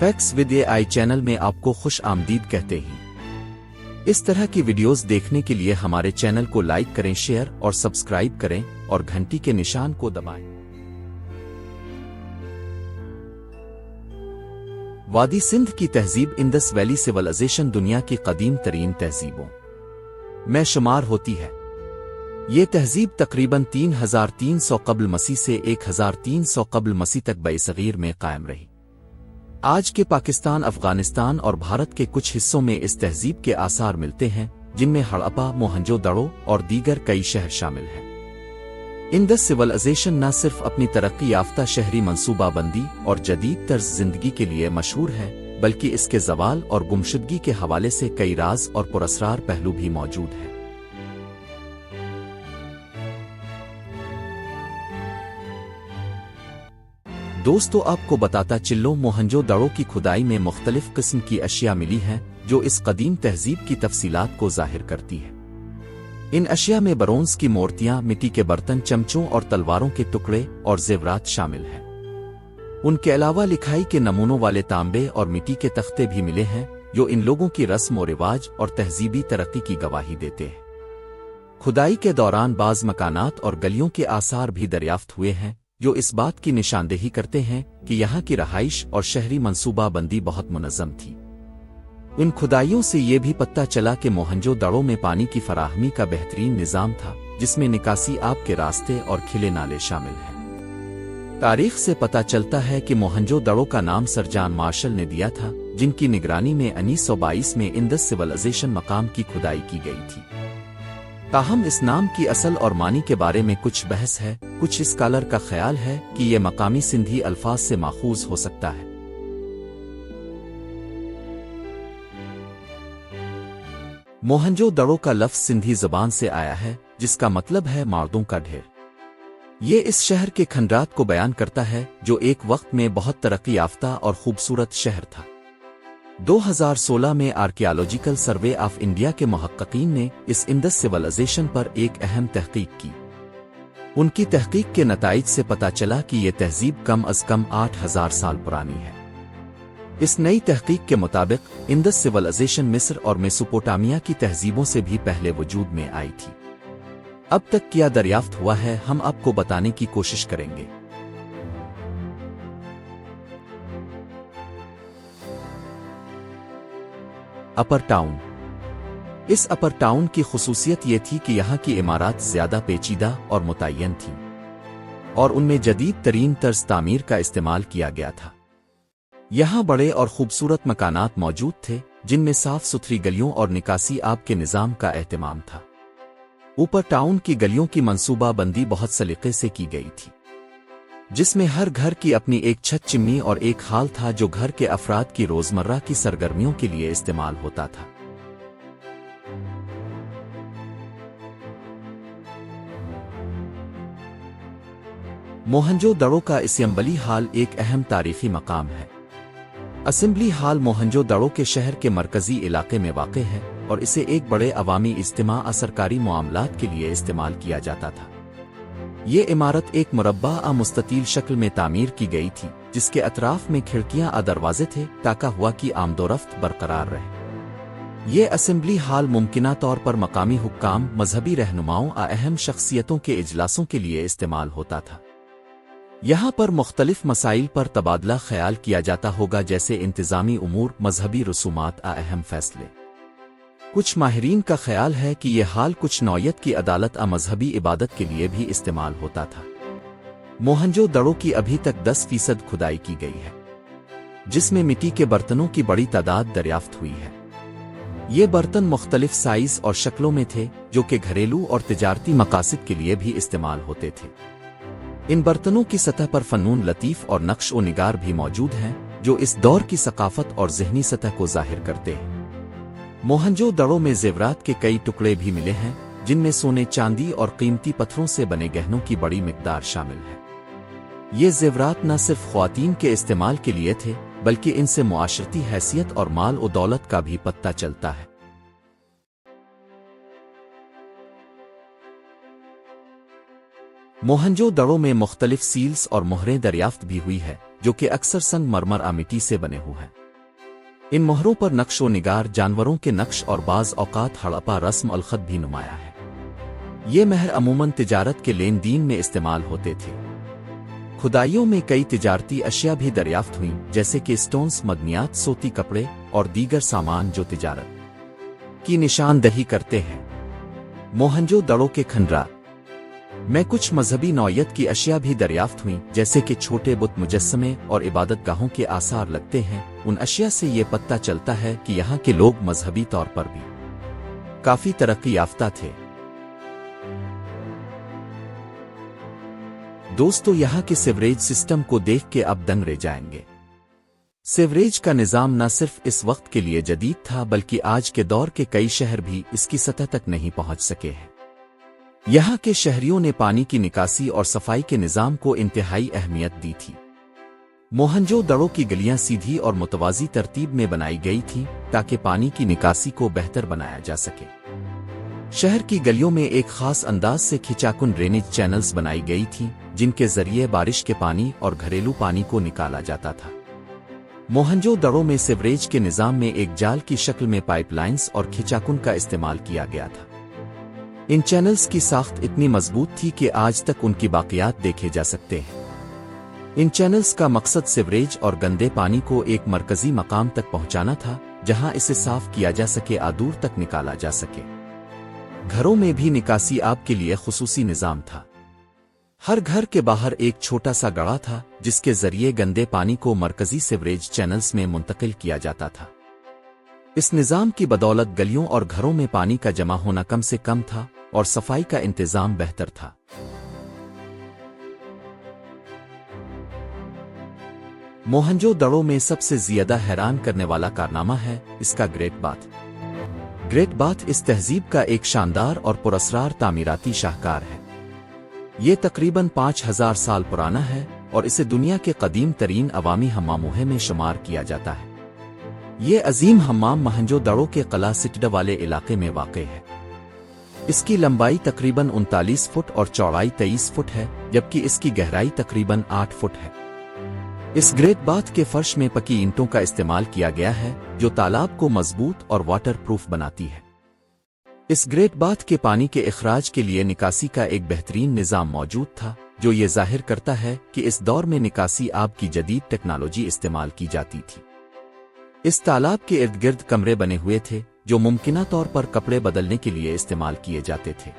Facts with AI channel में आपको खुश आमदीद कहते हैं। इस तरह की वीडियोस देखने के लिए हमारे चैनल को लाइक करें, शेयर और सब्सक्राइब करें और घंटी के निशान को दबाएं। वादी सिंध की तहजीब इंडस वैली सिविलाइजेशन दुनिया की कदीम तरीन तहजीबों में शुमार होती है। ये तहजीब तकरीबन 3300 कब्ल मसीह से 1300 कब्ल मसीह तक बरसगीर में कायम रही। आज के पाकिस्तान, अफगानिस्तान और भारत के कुछ हिस्सों में इस तहजीब के आसार मिलते हैं, जिनमें हड़प्पा, मोहनजोदड़ो और दीगर कई शहर शामिल हैं। इंडस सिविलाइजेशन न सिर्फ अपनी तरक्की याफ्ता शहरी मंसूबाबंदी और जदीद तर्ज जिंदगी के लिए मशहूर है, बल्कि इसके ज़वाल और गुमशुदगी के हवाले से कई राज और पुरस्रार पहलू भी मौजूद हैं। दोस्तों, आपको बताता चिल्लो, मोहनजोदड़ो की खुदाई में मुख्तलिफ किस्म की अशिया मिली हैं जो इस कदीम तहजीब की तफसीलात को जाहिर करती है। इन अशिया में ब्रोंज की मूर्तियां, मिट्टी के बर्तन, चमचों और तलवारों के टुकड़े और जेवरात शामिल हैं। उनके अलावा लिखाई के नमूनों वाले तांबे और मिट्टी के तख्ते भी मिले हैं, जो इन लोगों की रस्म और रिवाज और तहजीबी तरक्की की गवाही देते हैं। खुदाई के दौरान बाज मकानात और गलियों के आसार भी दरियाफ्त हुए हैं, जो इस बात की निशानदेही करते हैं कि यहाँ की रहाइश और शहरी मंसूबाबंदी बहुत मुनज़्ज़म थी। इन खुदाइयों से ये भी पता चला कि मोहनजोदड़ो में पानी की फराहमी का बेहतरीन निज़ाम था, जिसमें निकासी आब के रास्ते और खिले नाले शामिल हैं। तारीख से पता चलता है कि मोहनजोदड़ो का नाम सर जॉन मार्शल ने दिया था, जिनकी निगरानी में 1922 में इंडस सिविलाइजेशन मकाम की खुदाई की गई थी। ताहम इस नाम की असल और मानी के बारे में कुछ बहस है। कुछ स्कॉलर का ख्याल है कि यह मकामी सिंधी अल्फाज से माखूज हो सकता है। मोहनजोदड़ो का लफ्ज सिंधी ज़बान से आया है, जिसका मतलब है मर्दों का ढेर। ये इस शहर के खंडरात को बयान करता है, जो एक वक्त में बहुत तरक्की याफ्ता और खूबसूरत शहर था। 2016 में आर्कियोलॉजिकल सर्वे ऑफ इंडिया के मुहक्किकीन ने इस इंडस सिविलाइजेशन पर एक अहम तहकीक की। उनकी तहकीक के नताइज से पता चला कि यह तहजीब कम अज कम 8000 साल पुरानी है। इस नई तहकीक के मुताबिक इंडस सिविलाइजेशन मिस्र और मेसोपोटामिया की तहजीबों से भी पहले वजूद में आई थी। अब तक क्या दरियाफ्त हुआ है, हम आपको बताने की कोशिश करेंगे। अपर टाउन। इस अपर टाउन की खुसूसियत ये थी कि यहाँ की इमारत ज्यादा पेचीदा और मुतय्यन थीं, और उनमें जदीद तरीन तर्ज तामीर का इस्तेमाल किया गया था। यहाँ बड़े और खूबसूरत मकानात मौजूद थे, जिनमें साफ सुथरी गलियों और निकासी आब के निज़ाम का एहतमाम था। ऊपर टाउन की गलियों की मंसूबाबंदी बहुत सलीके से की गई थी, जिसमें हर घर की अपनी एक छत, चिमनी और एक हाल था, जो घर के अफराद की रोजमर्रा की सरगर्मियों के लिए इस्तेमाल होता था। मोहनजोदड़ो का असेंबली हाल एक अहम तारीखी मकाम है। असेंबली हाल मोहनजोदड़ो के शहर के मरकजी इलाके में वाक़े है और इसे एक बड़े अवामी इज्तिमा और सरकारी मामलात के लिए इस्तेमाल किया जाता था। ये इमारत एक मुरब्बा मुस्ततील शक्ल में तामीर की गई थी, जिसके अतराफ में खिड़कियां और दरवाजे थे, ताकि हवा की आमदोरफ्त बरकरार रहे। ये असेंबली हाल मुमकिना तौर पर मकामी हुक्काम, मजहबी रहनुमाओं और अहम शख्सियतों के इजलासों के लिए इस्तेमाल होता था। यहाँ पर मुख्तलिफ मसाइल पर तबादला ख्याल किया जाता होगा, जैसे इंतजामी उमूर, मजहबी रसूमात और अहम फैसले। कुछ माहिरीन का ख्याल है कि यह हाल कुछ नौयत की अदालत और मजहबी इबादत के लिए भी इस्तेमाल होता था। मोहनजोदड़ो की अभी तक 10% खुदाई की गई है, जिसमें मिट्टी के बर्तनों की बड़ी तादाद दरियाफ्त हुई है। ये बर्तन मुख्तलिफ साइज और शक्लों में थे, जो कि घरेलू और तिजारती मकासद के लिए भी इस्तेमाल होते थे। इन बर्तनों की सतह पर फनून लतीफ़ और नक्श ओ निगार भी मौजूद हैं, जो इस दौर की सकाफत और ज़हनी सतह को जाहिर करते हैं। मोहनजोदड़ो में जेवरात के कई टुकड़े भी मिले हैं, जिनमें सोने, चांदी और कीमती पत्थरों से बने गहनों की बड़ी मिकदार शामिल है। ये जेवरात न सिर्फ ख्वातीन के इस्तेमाल के लिए थे, बल्कि इनसे मुआशरती हैसियत और माल और दौलत का भी पता चलता है। मोहनजो दड़ो में मुख्तलिफ सील्स और मोहरें दरियाफ्त भी हुई है जो कि अक्सर संग मरमर आ मिट्टी से बने हुए हैं। इन मोहरों पर नक्श व निगार जानवरों के नक्श और बाज़ औकात हड़प्पा रस्म अलखत भी नुमाया है। ये महर अमूमन तिजारत के लेन देन में इस्तेमाल होते थे। खुदाइयों में कई तिजारती अशिया भी दरियाफ्त हुई जैसे कि स्टोन्स, मदनियात, सोती कपड़े और दीगर सामान जो तिजारत की निशानदही करते हैं। मोहनजो दड़ो के खंडरा में कुछ मजहबी नौयत की अशिया भी दरियाफ्त हुई जैसे कि छोटे बुत मुजस्समे और इबादत गाहों के आसार लगते हैं। उन अशिया से ये पता चलता है कि यहाँ के लोग मजहबी तौर पर भी काफी तरक्की याफ्ता थे। दोस्तों, यहाँ के सीवरेज सिस्टम को देख के अब दंग रह जाएंगे। सीवरेज का निज़ाम न सिर्फ इस वक्त के लिए जदीद था बल्कि आज के दौर के कई शहर भी इसकी सतह तक नहीं पहुंच सके हैं। यहाँ के शहरियों ने पानी की निकासी और सफाई के निज़ाम को इंतहाई अहमियत दी थी। मोहनजो दड़ो की गलियां सीधी और मुतवाज़ी तरतीब में बनाई गई थीं ताकि पानी की निकासी को बेहतर बनाया जा सके। शहर की गलियों में एक खास अंदाज से खिंचाकुन ड्रेनेज चैनल्स बनाई गई थीं जिनके जरिए बारिश के पानी और घरेलू पानी को निकाला जाता था। मोहनजो दड़ो में सीवरेज के निज़ाम में एक जाल की शक्ल में पाइपलाइंस और खिंचाकुन का इस्तेमाल किया गया था। इन चैनल्स की साख्त इतनी मजबूत थी कि आज तक उनकी बाकियात देखे जा सकते हैं। इन चैनल्स का मकसद सीवरेज और गंदे पानी को एक मरकजी मकाम तक पहुंचाना था जहां इसे साफ किया जा सके और दूर तक निकाला जा सके। घरों में भी निकासी आब के लिए खुसूसी निज़ाम था। हर घर के बाहर एक छोटा सा गड़ा था जिसके जरिए गंदे पानी को मरकजी सीवरेज चैनल्स में मुंतकिल किया जाता था। इस निज़ाम की बदौलत गलियों और घरों में पानी का जमा होना कम से कम था और सफाई का इंतजाम बेहतर था। मोहनजो दड़ो में सबसे ज्यादा हैरान करने वाला कारनामा है इसका ग्रेट बाथ। ग्रेट बाथ इस तहजीब का एक शानदार और पुरस्कार तामीराती शाहकार है। ये तकरीबन 5000 साल पुराना है और इसे दुनिया के कदीम तरीन अवामी हम्मामों में शुमार किया जाता है। ये अजीम हम्माम मोहनजो दड़ो के कला सिटडा वाले इलाके में वाक़े है। इसकी लंबाई तकरीबन 39 फुट और चौड़ाई 23 फुट है जबकि इसकी गहराई तकरीबन 8 फुट है। इस ग्रेट बाथ के फर्श में पकी ईंटों का इस्तेमाल किया गया है जो तालाब को मजबूत और वाटर प्रूफ बनाती है। इस ग्रेट बाथ के पानी के इखराज के लिए निकासी का एक बेहतरीन निज़ाम मौजूद था जो ये जाहिर करता है कि इस दौर में निकासी आब की जदीद टेक्नोलॉजी इस्तेमाल की जाती थी। इस तालाब के इर्द गिर्द कमरे बने हुए थे जो मुमकिना तौर पर कपड़े बदलने के लिए इस्तेमाल किए जाते थे।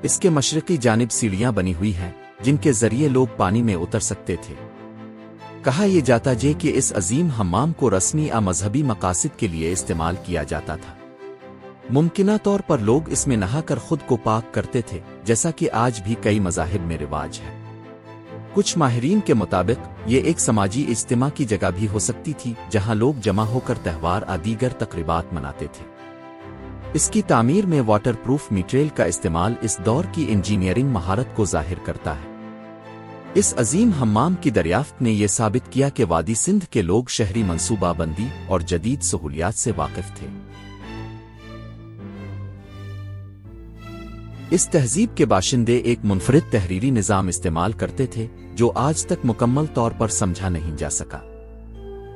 इसके मशरकी जानिब सीढ़ियां बनी हुई हैं जिनके जरिए लोग पानी में उतर सकते थे। कहा यह जाता है कि इस अजीम हम्माम को रस्मी या मजहबी मकासद के लिए इस्तेमाल किया जाता था। मुमकिना तौर पर लोग इसमें नहाकर खुद को पाक करते थे जैसा कि आज भी कई मज़ाहिब में रिवाज है। कुछ माहिरीन के मुताबिक ये एक समाजी इज्तिमा की जगह भी हो सकती थी जहां लोग जमा होकर त्यौहार और दीगर तकरीबात मनाते थे। इसकी तामीर में वाटर प्रूफ मटेरियल का इस्तेमाल इस दौर की इंजीनियरिंग महारत को जाहिर करता है। इस अजीम हम्माम की दरियाफ्त ने यह साबित किया कि वादी सिंध के लोग शहरी मंसूबाबंदी और जदीद सहूलियात से वाकिफ थे। इस तहजीब के बाशिंदे एक मुनफरिद तहरीरी निज़ाम इस्तेमाल करते थे जो आज तक मुकम्मल तौर पर समझा नहीं जा सका।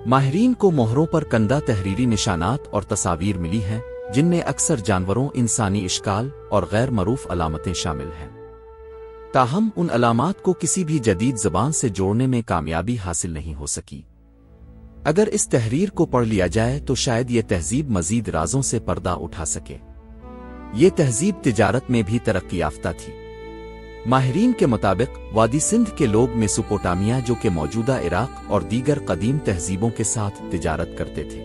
माहिरीन को मोहरों पर कंदा तहरीरी निशानात और तस्वीर मिली हैं जिनमें अक्सर जानवरों, इंसानी इश्काल और गैर मरूफ अलामतें शामिल हैं। ताहम उन अलामात को किसी भी जदीद ज़बान से जोड़ने में कामयाबी हासिल नहीं हो सकी। अगर इस तहरीर को पढ़ लिया जाए तो शायद ये तहजीब मजीद राजों से पर्दा उठा सके। ये तहजीब तिजारत में भी तरक्की याफ्ता थी। माहिरीन के मुताबिक वादी सिंध के लोग मेसोपोटामिया जो कि मौजूदा इराक और दीगर कदीम तहजीबों के साथ तिजारत करते थे।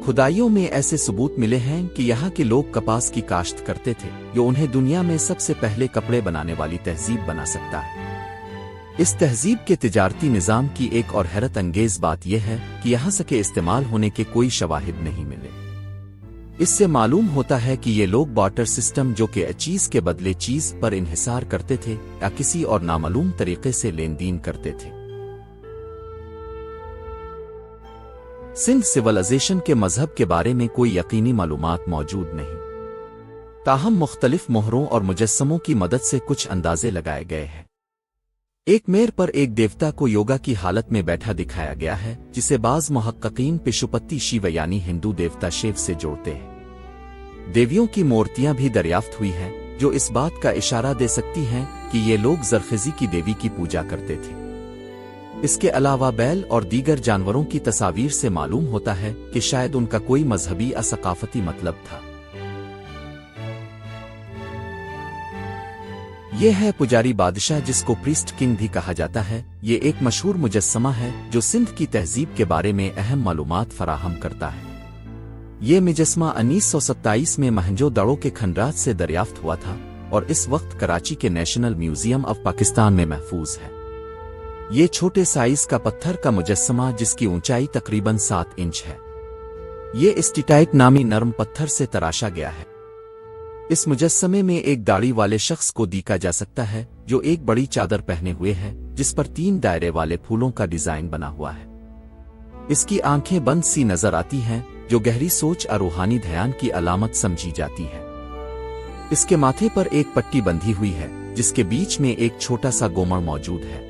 खुदाइयों में ऐसे सबूत मिले हैं कि यहाँ के लोग कपास की काश्त करते थे जो उन्हें दुनिया में सबसे पहले कपड़े बनाने वाली तहजीब बना सकता है। इस तहजीब के तिजारती निज़ाम की एक और हैरत अंगेज बात यह है कि यहाँ से के इस्तेमाल होने के कोई शवाहिद नहीं मिले। इससे मालूम होता है कि ये लोग बार्टर सिस्टम जो कि चीज के बदले चीज पर इन्हिसार करते थे या किसी और नामालूम तरीके से लेन देन करते थे। सिंध सिविलाइजेशन के मजहब के बारे में कोई यकीनी मालूमात मौजूद नहीं। تاہم مختلف مہروں اور مجسموں کی مدد سے کچھ اندازے لگائے گئے ہیں۔ ایک میر پر ایک دیوتا کو یوگا کی حالت میں بیٹھا دکھایا گیا ہے، جسے بعض محققین پشوپتی شیو یعنی ہندو دیوتا شیو سے جوڑتے ہیں۔ دیویوں کی مورتیاں بھی دریافت ہوئی ہیں، جو اس بات کا اشارہ دے سکتی ہیں کہ یہ لوگ زرخیزی کی دیوی کی پوجا کرتے تھے۔ اس کے علاوہ بیل اور دیگر جانوروں کی تصاویر سے معلوم ہوتا ہے کہ شاید ان کا کوئی مذہبی یا ثقافتی مطلب تھا۔ یہ ہے پجاری بادشاہ، جس کو پریسٹ کنگ بھی کہا جاتا ہے۔ یہ ایک مشہور مجسمہ ہے جو سندھ کی تہذیب کے بارے میں اہم معلومات فراہم کرتا ہے۔ یہ مجسمہ 1927 میں مہنجو دڑو کے کھنڈرات سے دریافت ہوا تھا اور اس وقت کراچی کے نیشنل میوزیم آف پاکستان میں محفوظ ہے۔ یہ چھوٹے سائز کا پتھر کا مجسمہ جس کی اونچائی تقریباً 7 انچ ہے۔ یہ اسٹیٹائٹ نامی نرم پتھر سے تراشا گیا ہے۔ اس مجسمے میں ایک داڑھی والے شخص کو دیکھا جا سکتا ہے جو ایک بڑی چادر پہنے ہوئے ہے، جس پر 3 دائرے والے پھولوں کا ڈیزائن بنا ہوا ہے۔ اس کی آنکھیں بند سی نظر آتی ہیں، جو گہری سوچ اور روحانی دھیان کی علامت سمجھی جاتی ہے۔ اس کے ماتھے پر ایک پٹی بندھی ہوئی ہے، جس کے بیچ میں ایک چھوٹا سا گومڑ موجود ہے۔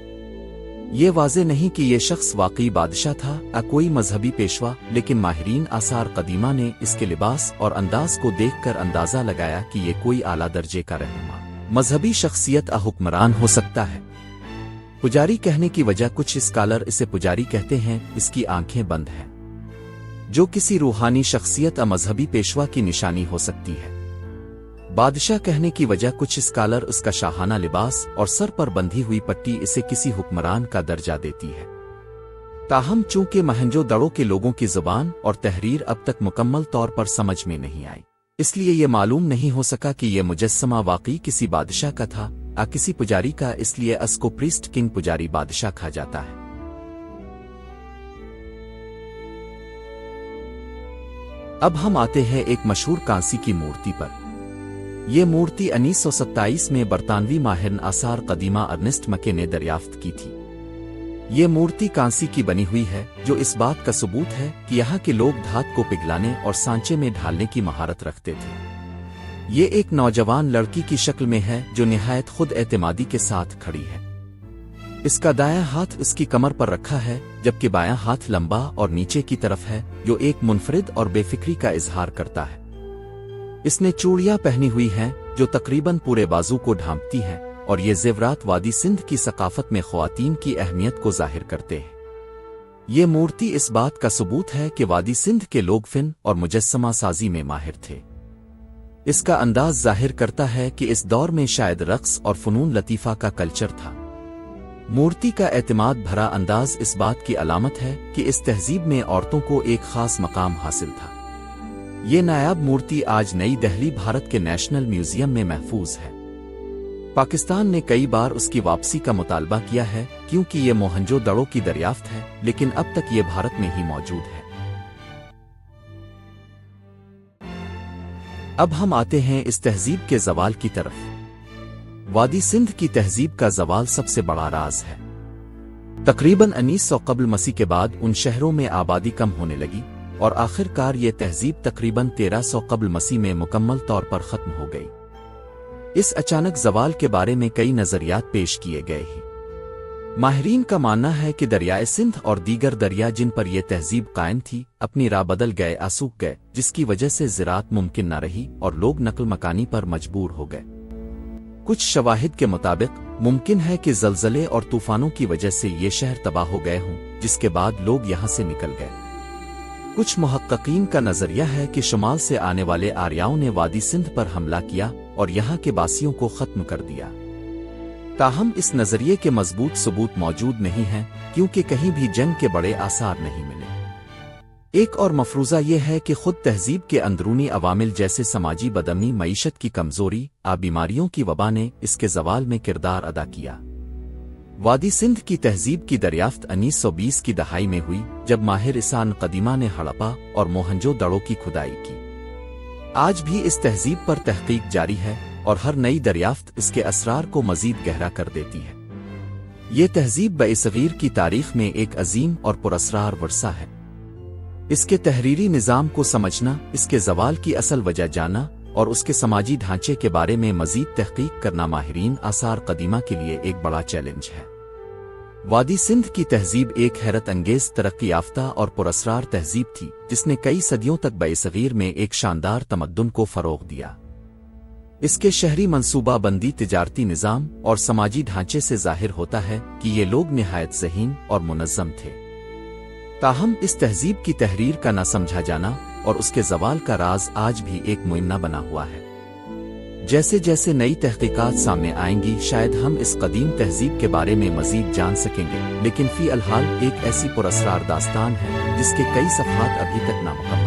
یہ واضح نہیں کہ یہ شخص واقعی بادشاہ تھا یا کوئی مذہبی پیشوا، لیکن ماہرین آثار قدیمہ نے اس کے لباس اور انداز کو دیکھ کر اندازہ لگایا کہ یہ کوئی اعلیٰ درجے کا رہنما، مذہبی شخصیت یا حکمران ہو سکتا ہے۔ پجاری کہنے کی وجہ، کچھ اسکالر اسے پجاری کہتے ہیں، اس کی آنکھیں بند ہیں، جو کسی روحانی شخصیت یا مذہبی پیشوا کی نشانی ہو سکتی ہے۔ بادشاہ کہنے کی وجہ، کچھ اسکالر اس کا شاہانہ لباس اور سر پر بندھی ہوئی پٹی اسے کسی حکمران کا درجہ دیتی ہے۔ تاہم چونکہ مہنجو دڑو کے لوگوں کی زبان اور تحریر اب تک مکمل طور پر سمجھ میں نہیں آئی، اس لیے یہ معلوم نہیں ہو سکا کہ یہ مجسمہ واقعی کسی بادشاہ کا تھا یا کسی پجاری کا، اس لیے اس کو پریسٹ کنگ پجاری بادشاہ کہا جاتا ہے۔ اب ہم آتے ہیں ایک مشہور کانسی کی مورتی پر۔ یہ مورتی 1927 میں برطانوی ماہر آثار قدیمہ ارنسٹ مکے نے دریافت کی تھی۔ یہ مورتی کانسی کی بنی ہوئی ہے، جو اس بات کا ثبوت ہے کہ یہاں کے لوگ دھات کو پگھلانے اور سانچے میں ڈھالنے کی مہارت رکھتے تھے۔ یہ ایک نوجوان لڑکی کی شکل میں ہے جو نہایت خود اعتمادی کے ساتھ کھڑی ہے۔ اس کا دایاں ہاتھ اس کی کمر پر رکھا ہے، جبکہ بایاں ہاتھ لمبا اور نیچے کی طرف ہے، جو ایک منفرد اور بے فکری کا اظہار کرتا ہے۔ اس نے چوڑیاں پہنی ہوئی ہیں جو تقریباً پورے بازو کو ڈھانپتی ہیں، اور یہ زیورات وادی سندھ کی ثقافت میں خواتین کی اہمیت کو ظاہر کرتے ہیں۔ یہ مورتی اس بات کا ثبوت ہے کہ وادی سندھ کے لوگ فن اور مجسمہ سازی میں ماہر تھے۔ اس کا انداز ظاہر کرتا ہے کہ اس دور میں شاید رقص اور فنون لطیفہ کا کلچر تھا۔ مورتی کا اعتماد بھرا انداز اس بات کی علامت ہے کہ اس تہذیب میں عورتوں کو ایک خاص مقام حاصل تھا۔ یہ نایاب مورتی آج نئی دہلی، بھارت کے نیشنل میوزیم میں محفوظ ہے۔ پاکستان نے کئی بار اس کی واپسی کا مطالبہ کیا ہے کیونکہ یہ موہنجو دڑو کی دریافت ہے، لیکن اب تک یہ بھارت میں ہی موجود ہے۔ اب ہم آتے ہیں اس تہذیب کے زوال کی طرف۔ وادی سندھ کی تہذیب کا زوال سب سے بڑا راز ہے۔ تقریباً 1900 قبل مسیح کے بعد ان شہروں میں آبادی کم ہونے لگی اور آخر کار یہ تہذیب تقریباً 1300 قبل مسیح میں مکمل طور پر ختم ہو گئی۔ اس اچانک زوال کے بارے میں کئی نظریات پیش کیے گئے ہیں۔ ماہرین کا ماننا ہے کہ دریائے سندھ اور دیگر دریا جن پر یہ تہذیب قائم تھی اپنی راہ بدل گئے، آسوک گئے، جس کی وجہ سے زراعت ممکن نہ رہی اور لوگ نقل مکانی پر مجبور ہو گئے۔ کچھ شواہد کے مطابق ممکن ہے کہ زلزلے اور طوفانوں کی وجہ سے یہ شہر تباہ ہو گئے ہوں، جس کے بعد لوگ یہاں سے نکل گئے۔ کچھ محققین کا نظریہ ہے کہ شمال سے آنے والے آریاؤں نے وادی سندھ پر حملہ کیا اور یہاں کے باسیوں کو ختم کر دیا۔ تاہم اس نظریے کے مضبوط ثبوت موجود نہیں ہیں کیونکہ کہیں بھی جنگ کے بڑے آثار نہیں ملے۔ ایک اور مفروضہ یہ ہے کہ خود تہذیب کے اندرونی عوامل جیسے سماجی بدامنی، معیشت کی کمزوری، بیماریوں کی وبا نے اس کے زوال میں کردار ادا کیا۔ وادی سندھ کی تہذیب کی دریافت 1920 کی دہائی میں ہوئی جب ماہر انسان قدیمہ نے ہڑپا اور موہنجو دڑو کی کھدائی کی۔ آج بھی اس تہذیب پر تحقیق جاری ہے اور ہر نئی دریافت اس کے اسرار کو مزید گہرا کر دیتی ہے۔ یہ تہذیب برصغیر کی تاریخ میں ایک عظیم اور پراسرار ورثہ ہے۔ اس کے تحریری نظام کو سمجھنا، اس کے زوال کی اصل وجہ جاننا اور اس کے سماجی ڈھانچے کے بارے میں مزید تحقیق کرنا ماہرین آثار قدیمہ کے لیے ایک بڑا چیلنج ہے۔ وادی سندھ کی تہذیب ایک حیرت انگیز ترقی یافتہ اور پراسرار تہذیب تھی جس نے کئی صدیوں تک برصغیر میں ایک شاندار تمدن کو فروغ دیا۔ اس کے شہری منصوبہ بندی، تجارتی نظام اور سماجی ڈھانچے سے ظاہر ہوتا ہے کہ یہ لوگ نہایت ذہین اور منظم تھے۔ تاہم اس تہذیب کی تحریر کا نہ سمجھا جانا اور اس کے زوال کا راز آج بھی ایک معمہ بنا ہوا ہے۔ جیسے جیسے نئی تحقیقات سامنے آئیں گی شاید ہم اس قدیم تہذیب کے بارے میں مزید جان سکیں گے، لیکن فی الحال ایک ایسی پراسرار داستان ہے جس کے کئی صفحات ابھی تک نامکمل